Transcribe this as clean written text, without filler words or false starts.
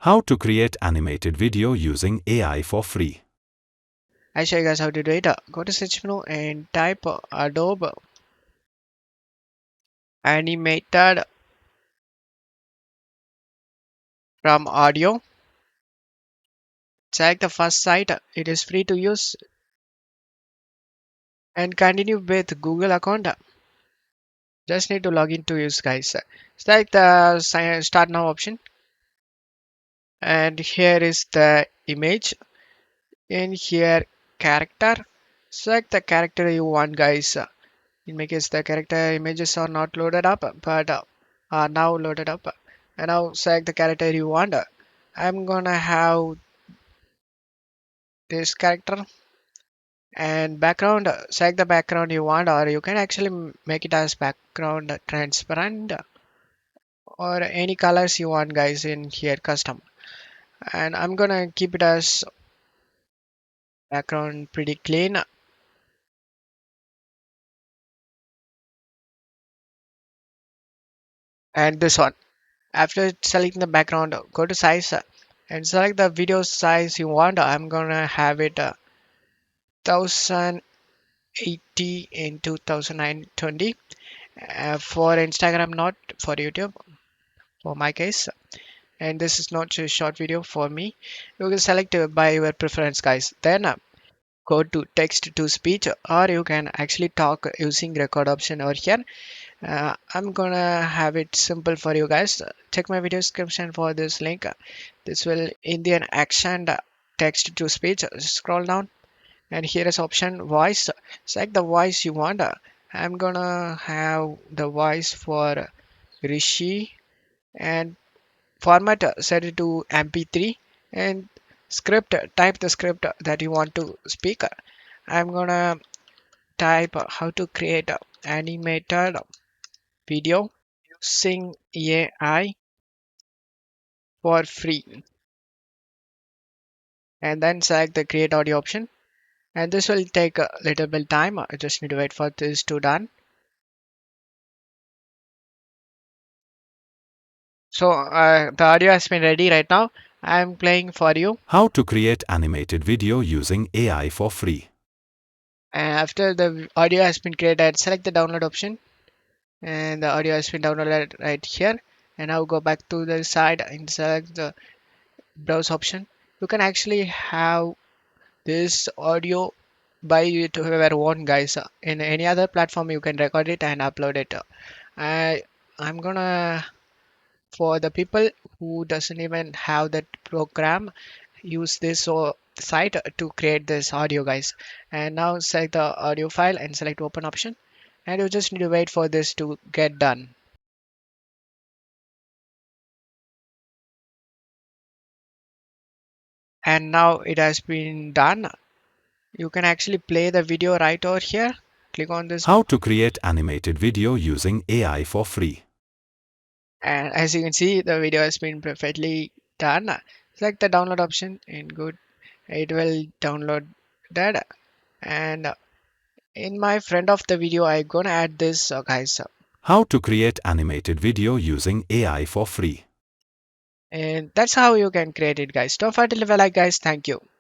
How to create animated video using AI for free. I show you guys how to do it. Go to search menu and type Adobe Animated from Audio. Select the first site. It is free to use and continue with Google account. Just need to log in to use guys. Select the start now option and here is the image. In here character. Select the character you want guys. In my case the character images are not loaded up but are now loaded up. And now select the character you want. I'm gonna have this character and background. Select the background you want, or you can actually make it as background transparent or any colors you want guys in here custom. And I'm gonna keep it as background pretty clean. And this one, after selecting the background, go to size and select the video size you want. I'm gonna have it 1080 into 1920 for Instagram, not for YouTube for my case. And this is not a short video for me. You can select by your preference guys. Then go to text to speech, or you can actually talk using record option over here. I'm gonna have it simple for you guys. Check my video description for this link. This will Indian accent text to speech. Scroll down and here is option voice. Select the voice you want. I'm gonna have the voice for Rishi and format set it to MP3 and script type the script that you want to speak. I'm gonna type how to create animated video using AI for free and then select the create audio option, and this will take a little bit time. I just need to wait for this to done. So the audio has been ready right now. I'm playing for you. How to create animated video using AI for free. And after the audio has been created, select the download option and the audio has been downloaded right here. And now go back to the side and select the browse option. You can actually have this audio by it whoever want guys. In any other platform you can record it and upload it. I I'm gonna for the people who doesn't even have that program, use this site to create this audio guys. And now select the audio file and select open option, and you just need to wait for this to get done. And now it has been done. You can actually play the video right over here. Click on this, How to create animated video using AI for free. and as you can see the video has been perfectly done. Select the download option and good, it will download that. And in my friend of the video I gonna add this guys, How to create animated video using AI for free. and that's how you can create it guys. Don't forget to leave a like guys. Thank you.